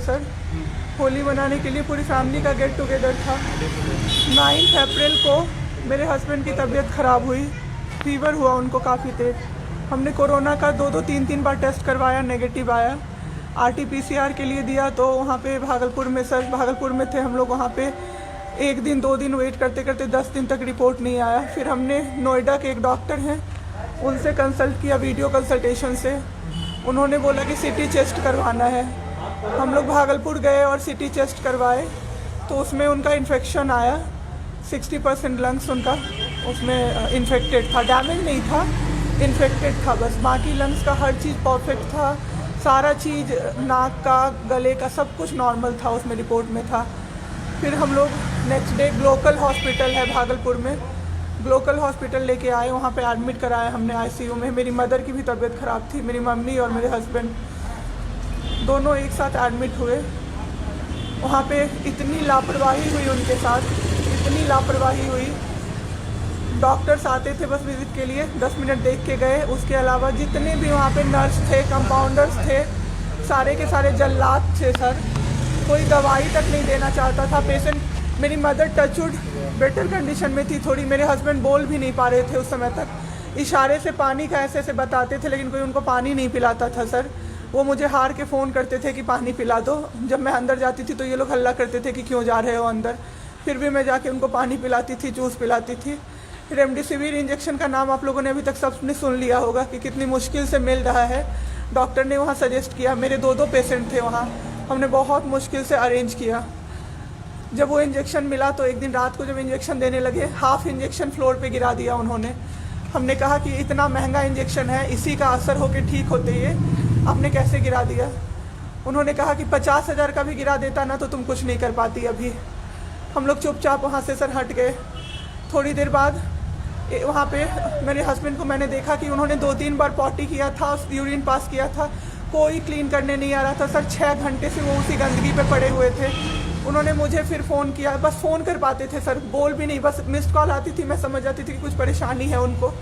Sir. Holi मनाने के लिए पूरी फैमिली का गेट टुगेदर था। 9 अप्रैल को मेरे हस्बैंड की तबीयत ख़राब हुई, फीवर हुआ उनको काफ़ी तेज। हमने कोरोना का 2-2 3-3 बार टेस्ट करवाया, नेगेटिव आया। RT-PCR के लिए दिया तो वहाँ पे भागलपुर में, सर भागलपुर में थे हम लोग, वहाँ पे 1 दिन 2 दिन वेट करते करते 10 दिन तक रिपोर्ट नहीं आया। फिर हमने नोएडा के एक डॉक्टर हैं उनसे कंसल्ट किया, वीडियो कंसल्टेशन से। उन्होंने बोला कि CT चेस्ट करवाना है। हम लोग भागलपुर गए और CT चेस्ट करवाए तो उसमें उनका इन्फेक्शन आया। 60% लंग्स उनका उसमें इन्फेक्टेड था, डैमेज नहीं था, इन्फेक्टेड था बस। बाकी लंग्स का हर चीज़ परफेक्ट था, सारा चीज़ नाक का, गले का सब कुछ नॉर्मल था, उसमें रिपोर्ट में था। फिर हम लोग नेक्स्ट डे ग्लोकल हॉस्पिटल है भागलपुर में, ग्लोकल हॉस्पिटल लेके आए। वहाँ पे एडमिट कराया हमने ICU में। मेरी मदर की भी तबीयत ख़राब थी, मेरी मम्मी और मेरे हस्बैंड दोनों एक साथ एडमिट हुए। वहाँ पे इतनी लापरवाही हुई उनके साथ, इतनी लापरवाही हुई। डॉक्टर्स आते थे बस विज़िट के लिए, 10 मिनट देख के गए। उसके अलावा जितने भी वहाँ पे नर्स थे, कंपाउंडर्स थे, सारे के सारे जल्लाद थे सर। कोई दवाई तक नहीं देना चाहता था पेशेंट। मेरी मदर टचवुड बेटर कंडीशन में थी थोड़ी, मेरे हस्बैंड बोल भी नहीं पा रहे थे उस समय तक। इशारे से पानी का ऐसे ऐसे बताते थे, लेकिन कोई उनको पानी नहीं पिलाता था सर। वो मुझे हार के फ़ोन करते थे कि पानी पिला दो। जब मैं अंदर जाती थी तो ये लोग हल्ला करते थे कि क्यों जा रहे हो अंदर। फिर भी मैं जाके उनको पानी पिलाती थी, जूस पिलाती थी। रेमडेसिविर इंजेक्शन का नाम आप लोगों ने अभी तक सबने सुन लिया होगा कि कितनी मुश्किल से मिल रहा है। डॉक्टर ने वहाँ सजेस्ट किया, मेरे 2-2 पेशेंट थे वहाँ, हमने बहुत मुश्किल से अरेंज किया। जब वो इंजेक्शन मिला तो एक दिन रात को जब इंजेक्शन देने लगे, हाफ इंजेक्शन फ्लोर पे गिरा दिया उन्होंने। हमने कहा कि इतना महंगा इंजेक्शन है, इसी का असर होके ठीक होते ये आपने कैसे गिरा दिया। उन्होंने कहा कि 50,000 का भी गिरा देता ना तो तुम कुछ नहीं कर पाती अभी। हम लोग चुपचाप वहाँ से सर हट गए। थोड़ी देर बाद वहाँ पे मेरे हस्बैंड को मैंने देखा कि उन्होंने 2-3 बार पॉटी किया था, यूरिन पास किया था, कोई क्लीन करने नहीं आ रहा था सर। 6 घंटे से वो उसी गंदगी पे पड़े हुए थे। उन्होंने मुझे फिर फ़ोन किया, बस फ़ोन कर पाते थे सर, बोल भी नहीं, बस मिस्ड कॉल आती थी, मैं समझ जाती थी कि कुछ परेशानी है उनको।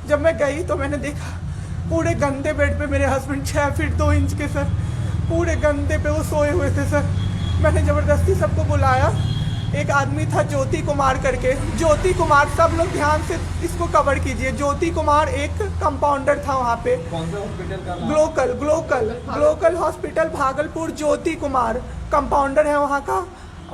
जब मैं गई तो मैंने देखा पूरे गंदे बेड पे मेरे हस्बैंड 6 फीट 2 इंच के सर, पूरे गंदे पे वो सोए हुए थे सर। मैंने ज़बरदस्ती सबको बुलाया। एक आदमी था ज्योति कुमार करके, ज्योति कुमार, सब लोग ध्यान से इसको कवर कीजिए। ज्योति कुमार एक कंपाउंडर था वहाँ पे। कौन सा हॉस्पिटल का नाम? Glocal hospital Bhagalpur. Jyoti Kumar compounder है वहाँ का,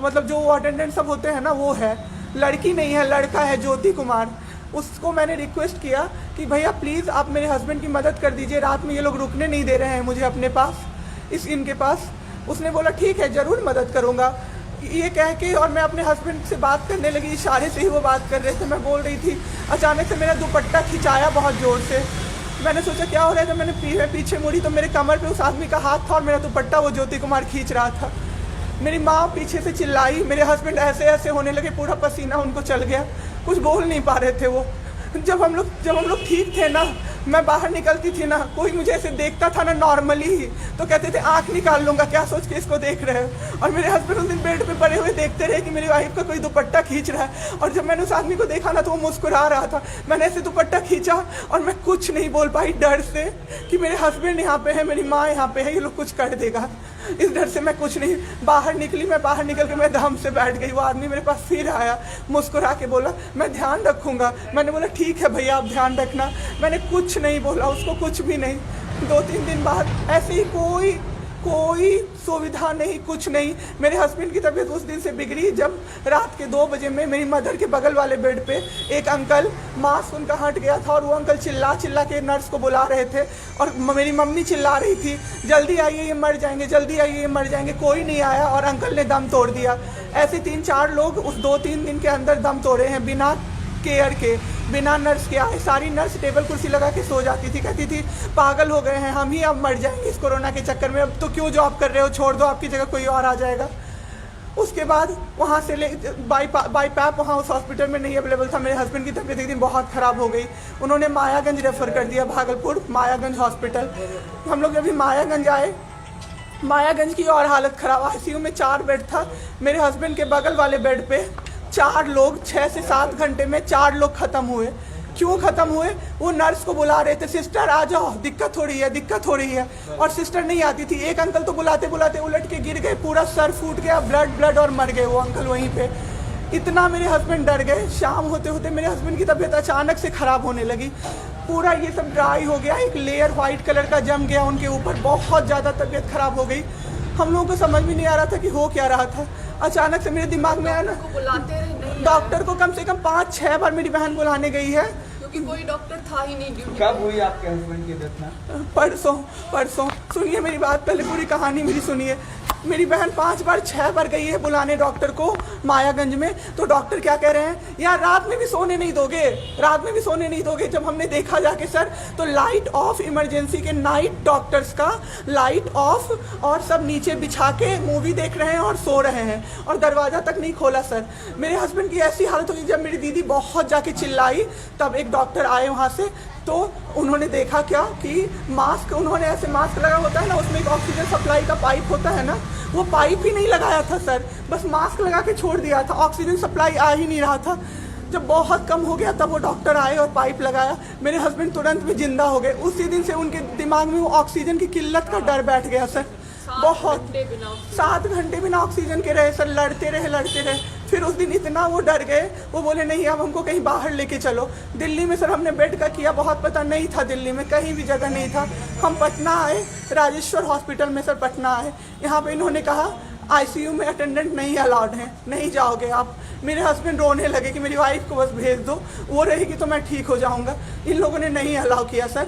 मतलब जो अटेंडेंट सब होते हैं ना वो है, लड़की नहीं है, लड़का है ज्योति कुमार। उसको मैंने रिक्वेस्ट किया कि भैया प्लीज़ आप मेरे हस्बैंड की मदद कर दीजिए, रात में ये लोग रुकने नहीं दे रहे हैं मुझे अपने पास, इनके पास। उसने बोला ठीक है ज़रूर मदद करूँगा, ये कह के, और मैं अपने हस्बैंड से बात करने लगी, इशारे से ही वो बात कर रहे थे, मैं बोल रही थी। अचानक से मेरा दुपट्टा खिंचाया बहुत ज़ोर से। मैंने सोचा क्या हो रहा है, जब मैंने पीछे मुड़ी तो मेरे कमर पे उस आदमी का हाथ था और मेरा दुपट्टा वो ज्योति कुमार खींच रहा था। मेरी माँ पीछे से चिल्लाई, मेरे हस्बैंड ऐसे ऐसे होने लगे, पूरा पसीना उनको चल गया, कुछ बोल नहीं पा रहे थे वो। जब हम लोग ठीक थे ना, मैं बाहर निकलती थी ना, कोई मुझे ऐसे देखता था ना नॉर्मली ही तो कहते थे आँख निकाल लूँगा, क्या सोच के इसको देख रहे हो। और मेरे हस्बैंड उस दिन बेड पे पड़े हुए देखते रहे कि मेरी वाइफ का कोई दुपट्टा खींच रहा है। और जब मैंने उस आदमी को देखा ना तो वो मुस्कुरा रहा था। मैंने ऐसे दुपट्टा खींचा और मैं कुछ नहीं बोल पाई डर से कि मेरे हस्बैंड यहाँ पे है, मेरी माँ यहाँ पे है, ये लोग कुछ कर देगा, इस डर से मैं कुछ नहीं बाहर निकली। मैं बाहर निकल के मैं दम से बैठ गई। वो आदमी मेरे पास फिर आया, मुस्कुरा के बोला मैं ध्यान रखूँगा। मैंने बोला ठीक है भैया आप ध्यान रखना। मैंने कुछ नहीं बोला उसको, कुछ भी नहीं। 2-3 दिन बाद ऐसे ही कोई सुविधा नहीं, कुछ नहीं। मेरे हस्बैंड की तबीयत उस दिन से बिगड़ी जब रात के 2 बजे में मेरी मदर के बगल वाले बेड पे एक अंकल, मास्क उनका हट गया था और वो अंकल चिल्ला के नर्स को बुला रहे थे और मेरी मम्मी चिल्ला रही थी जल्दी आइए ये मर जाएंगे, जल्दी आइए ये मर जाएंगे। कोई नहीं आया और अंकल ने दम तोड़ दिया। ऐसे 3-4 लोग उस 2-3 दिन के अंदर दम तोड़े हैं बिना केयर के, बिना नर्स के आए। सारी नर्स टेबल कुर्सी लगा के सो जाती थी, कहती थी पागल हो गए हैं हम ही, अब मर जाएंगे इस कोरोना के चक्कर में, अब तो क्यों जॉब कर रहे हो, छोड़ दो, आपकी जगह कोई और आ जाएगा। उसके बाद वहाँ से बाई पैप वहाँ उस हॉस्पिटल में नहीं अवेलेबल था। मेरे हस्बैंड की तबीयत एक दिन बहुत ख़राब हो गई, उन्होंने मायागंज रेफ़र कर दिया, भागलपुर मायागंज हॉस्पिटल। हम लोग जब भी मायागंज आए, मायागंज की और हालत ख़राब, ICU में 4 बेड था। मेरे हस्बैंड के बगल वाले बेड पे 4 लोग 6 से 7 घंटे में 4 लोग ख़त्म हुए। क्यों ख़त्म हुए? वो नर्स को बुला रहे थे, सिस्टर आ जाओ, दिक्कत हो रही है, दिक्कत हो रही है, और सिस्टर नहीं आती थी। एक अंकल तो बुलाते बुलाते उलट के गिर गए, पूरा सर फूट गया, ब्लड ब्लड, और मर गए वो अंकल वहीं पे। इतना मेरे हस्बैंड डर गए। शाम होते होते मेरे हस्बैंड की तबीयत अचानक से ख़राब होने लगी, पूरा ये सब ड्राई हो गया, एक लेयर वाइट कलर का जम गया उनके ऊपर, बहुत ज़्यादा तबीयत ख़राब हो गई। हम लोगों को समझ में नहीं आ रहा था कि हो क्या रहा था। अचानक से मेरे दिमाग में आया ना, डॉक्टर को कम से कम 5-6 बार मेरी बहन बुलाने गई है, क्योंकि कोई डॉक्टर था ही नहीं ड्यूटी। कब हुई आपके हस्बैंड की डेथ ना? परसों। सुनिए मेरी बात, पहले पूरी कहानी मेरी सुनिए। मेरी बहन 5 बार 6 बार गई है बुलाने डॉक्टर को मायागंज में, तो डॉक्टर क्या कह रहे हैं, यार रात में भी सोने नहीं दोगे, रात में भी सोने नहीं दोगे। जब हमने देखा जाके सर, तो लाइट ऑफ, इमरजेंसी के नाइट डॉक्टर्स का लाइट ऑफ, और सब नीचे बिछा के मूवी देख रहे हैं और सो रहे हैं, और दरवाज़ा तक नहीं खोला सर। मेरे हस्बैंड की ऐसी हालत हुई, जब मेरी दीदी बहुत जाके चिल्लाई, तब एक डॉक्टर आए वहाँ से, तो उन्होंने देखा क्या कि मास्क, उन्होंने ऐसे मास्क लगा होता है ना, उसमें एक ऑक्सीजन सप्लाई का पाइप होता है ना, वो पाइप ही नहीं लगाया था सर, बस मास्क लगा के छोड़ दिया था, ऑक्सीजन सप्लाई आ ही नहीं रहा था। जब बहुत कम हो गया तब वो डॉक्टर आए और पाइप लगाया, मेरे हस्बैंड तुरंत में जिंदा हो गए। उसी दिन से उनके दिमाग में वो ऑक्सीजन की किल्लत का डर बैठ गया सर। बहुत 7 घंटे बिना ऑक्सीजन के रहे सर, लड़ते रहे। फिर उस दिन इतना वो डर गए, वो बोले नहीं अब हमको कहीं बाहर लेके चलो। दिल्ली में सर हमने बेड का किया, बहुत पता नहीं था, दिल्ली में कहीं भी जगह नहीं था। हम पटना आए, राजेश्वर हॉस्पिटल में सर पटना आए। यहाँ पे इन्होंने कहा आईसीयू में अटेंडेंट नहीं अलाउड है, नहीं जाओगे आप। मेरे हस्बैंड रोने लगे कि मेरी वाइफ को बस भेज दो, वो रहेगी तो मैं ठीक हो जाऊंगा। इन लोगों ने नहीं अलाउ किया सर।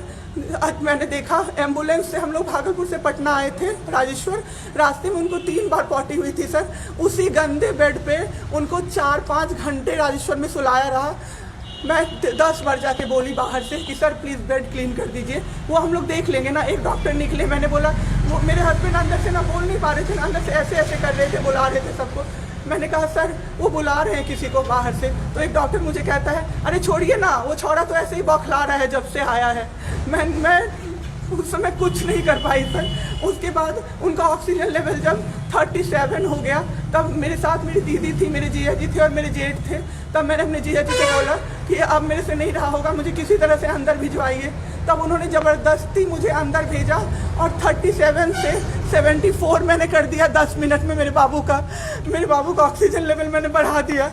आज मैंने देखा, एम्बुलेंस से हम लोग भागलपुर से पटना आए थे राजेश्वर, रास्ते में उनको 3 बार पॉटी हुई थी सर। उसी गंदे बेड पे उनको 4-5 घंटे राजेश्वर में सुलाया रहा। मैं 10 बार जाके बोली बाहर से कि सर प्लीज़ बेड क्लीन कर दीजिए, वो हम लोग देख लेंगे ना। एक डॉक्टर निकले, मैंने बोला, वो मेरे हस्बैंड अंदर से ना बोल नहीं पा रहे थे, अंदर से ऐसे ऐसे कर रहे थे, बुला रहे थे सबको। मैंने कहा सर वो बुला रहे हैं किसी को बाहर से, तो एक डॉक्टर मुझे कहता है अरे छोड़िए ना, वो छोड़ा तो ऐसे ही बौखला रहा है जब से आया है। मैं उस समय कुछ नहीं कर पाई सर। उसके बाद उनका ऑक्सीजन लेवल जब 37 हो गया, तब मेरे साथ मेरी दीदी थी, मेरे जीजा जी थे और मेरे जेठ थे। तब मैंने अपने जीजा जी से बोला कि अब मेरे से नहीं रहा होगा, मुझे किसी तरह से अंदर भिजवाइए। तब उन्होंने ज़बरदस्ती मुझे अंदर भेजा और 37 से 74 मैंने कर दिया 10 मिनट में। मेरे बाबू का ऑक्सीजन लेवल मैंने बढ़ा दिया।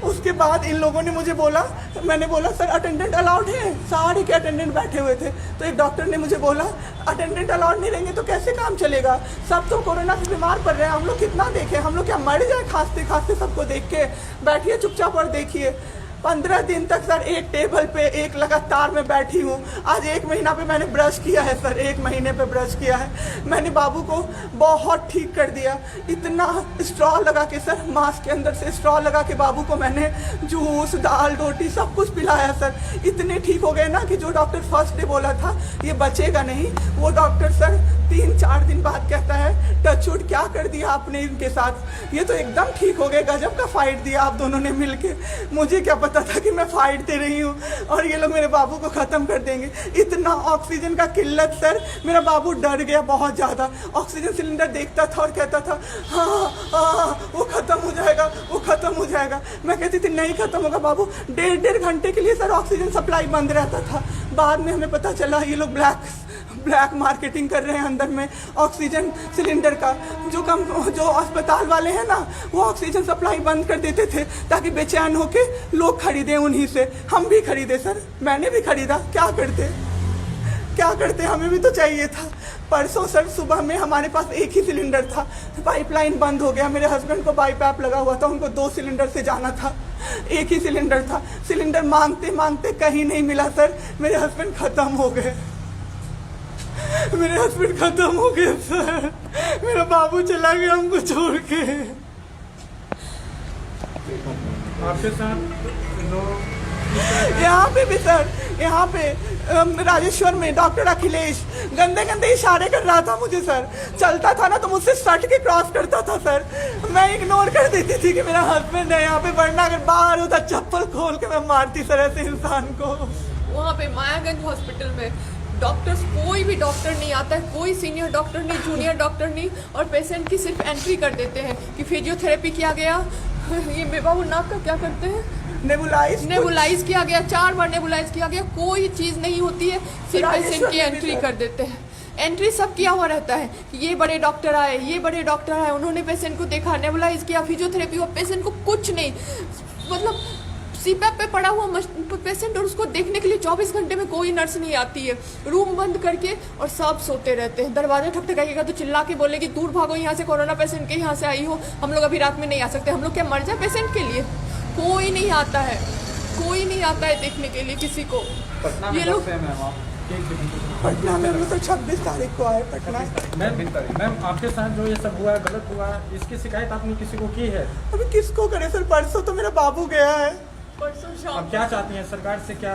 उसके बाद इन लोगों ने मुझे बोला, मैंने बोला सर अटेंडेंट अलाउड है, सारे के अटेंडेंट बैठे हुए थे। तो एक डॉक्टर ने मुझे बोला अटेंडेंट अलाउड नहीं रहेंगे तो कैसे काम चलेगा, सब तो कोरोना से बीमार पड़ रहे हैं, हम लोग कितना देखें, हम लोग क्या मर जाए खांसते खांसते सबको देख के, बैठिए चुपचाप और देखिए। 15 दिन तक सर एक टेबल पे एक लगातार मैं बैठी हूँ। आज 1 महीना पे मैंने ब्रश किया है सर, 1 महीने पे ब्रश किया है मैंने। बाबू को बहुत ठीक कर दिया, इतना स्ट्रॉ लगा के सर, मास्क के अंदर से स्ट्रॉ लगा के बाबू को मैंने जूस, दाल, रोटी सब कुछ पिलाया सर। इतने ठीक हो गए ना कि जो डॉक्टर फर्स्ट डे बोला था ये बचेगा नहीं, वो डॉक्टर सर 3-4 दिन बाद कहता है टचवुड क्या कर दिया आपने इनके साथ, ये तो एकदम ठीक हो गए, गजब का फाइट दिया आप दोनों ने मिलके। मुझे क्या पता था कि मैं फाइट दे रही हूँ और ये लोग मेरे बाबू को ख़त्म कर देंगे। इतना ऑक्सीजन का किल्लत सर, मेरा बाबू डर गया बहुत ज़्यादा। ऑक्सीजन सिलेंडर देखता था और कहता था हाँ वो ख़त्म हो जाएगा, वो ख़त्म हो जाएगा। मैं कहती थी नहीं ख़त्म होगा बाबू। 1.5 घंटे के लिए सर ऑक्सीजन सप्लाई बंद रहता था। बाद में हमें पता चला ये लोग ब्लैक मार्केटिंग कर रहे हैं अंदर में ऑक्सीजन सिलेंडर का। जो अस्पताल वाले हैं ना, वो ऑक्सीजन सप्लाई बंद कर देते थे ताकि बेचैन होके लोग खरीदें उन्हीं से। हम भी खरीदे सर, मैंने भी खरीदा, क्या करते हमें भी तो चाहिए था। परसों सर सुबह में हमारे पास एक ही सिलेंडर था, पाइपलाइन बंद हो गया। मेरे हस्बैंड को बाईपैप लगा हुआ था, उनको 2 सिलेंडर से जाना था, एक ही सिलेंडर था। सिलेंडर मांगते मांगते कहीं नहीं मिला सर, मेरे हस्बैंड ख़त्म हो गए। सर, मेरा बाबू चला गया हमको छोड़ के। आपके साथ यहाँ पे भी सर, यहाँ पे राजेश्वर में डॉक्टर अखिलेश गंदे गंदे इशारे कर रहा था मुझे सर। चलता था ना तो मुझसे सट के क्रॉस करता था सर, मैं इग्नोर कर देती थी कि मेरा हस्बैंड है यहाँ पे, वरना अगर बाहर होता चप्पल खोल के मैं मारती सर ऐसे इंसान को। वहाँ पे मायागंज हॉस्पिटल में डॉक्टर्स, कोई भी डॉक्टर नहीं आता है, कोई सीनियर डॉक्टर नहीं, जूनियर डॉक्टर नहीं, और पेशेंट की सिर्फ एंट्री कर देते हैं कि फिजियोथेरेपी किया गया। ये बाबू नाक का क्या करते हैं, नेबुलाइज किया गया, 4 बार नेबुलाइज किया गया, कोई चीज़ नहीं होती है, सिर्फ पेशेंट की एंट्री कर देते हैं। एंट्री सब किया हुआ रहता है कि ये बड़े डॉक्टर आए, ये बड़े डॉक्टर आए, उन्होंने पेशेंट को देखा, नेबुलाइज किया, फिजियोथेरेपी हुआ, पेशेंट को कुछ नहीं, मतलब सीपैप पे पड़ा हुआ पेशेंट, और उसको देखने के लिए 24 घंटे में कोई नर्स नहीं आती है, रूम बंद करके, और सब सोते रहते हैं। दरवाजा ठकठकाइएगा तो चिल्ला के बोलेगी दूर भागो यहाँ से, कोरोना पेशेंट के यहाँ से आई हो, हम लोग अभी रात में नहीं आ सकते। हम लोग क्या मर जाए पेशेंट के लिए? कोई नहीं आता है, कोई नहीं आता है देखने के लिए किसी को। ये लोग पटना में हम तो 26 तारीख को आए पटना। मैम आपके साथ जो ये सब हुआ गलत हुआ, इसकी शिकायत आपने किसी को की है? अभी किसको करे सर, परसों तो मेरा बाबू गया है। परसों शाम अब क्या चाहती हैं सरकार से? क्या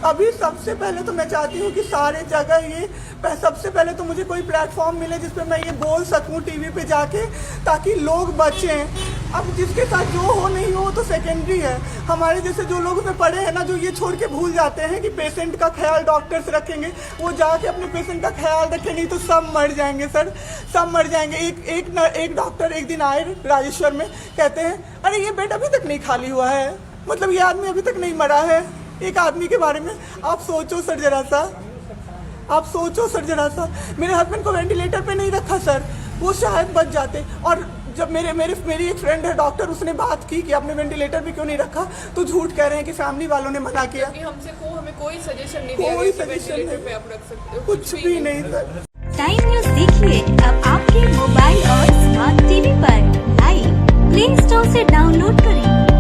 अभी सबसे पहले तो मैं चाहती हूँ कि सारे जगह ये सबसे पहले तो मुझे कोई प्लेटफॉर्म मिले जिस पे मैं ये बोल सकूँ टीवी पे जाके, ताकि लोग बचें। अब जिसके साथ जो हो नहीं हो तो सेकेंडरी है। हमारे जैसे जो लोग उसमें पड़े हैं ना, जो ये छोड़ के भूल जाते हैं कि पेशेंट का ख्याल डॉक्टर्स रखेंगे, वो जाके अपने पेशेंट का ख्याल रखें, नहीं तो सब मर जाएंगे सर, सब मर जाएंगे। एक डॉक्टर एक दिन आए राजेश्वर में, कहते हैं अरे ये बेड अभी तक नहीं खाली हुआ है, मतलब ये आदमी अभी तक नहीं मरा है। एक आदमी के बारे में आप सोचो सर जरा सा, आप सोचो सर जरा सा। मेरे हस्बैंड को वेंटिलेटर पे नहीं रखा सर, वो शायद बच जाते। और जब मेरी एक फ्रेंड है डॉक्टर, उसने बात की कि आपने वेंटिलेटर भी क्यों नहीं रखा, तो झूठ कह रहे हैं कि फैमिली वालों ने मना किया। हमें कोई सजेशन नहीं दिया कोई गया कि सजेशन वेंटिलेटर नहीं, पे आप रख सकते हो, कुछ भी नहीं सर। टाइम न्यूज देखिए अब आपके मोबाइल और स्मार्ट टीवी पर। लाइव प्ले स्टोर से डाउनलोड करें।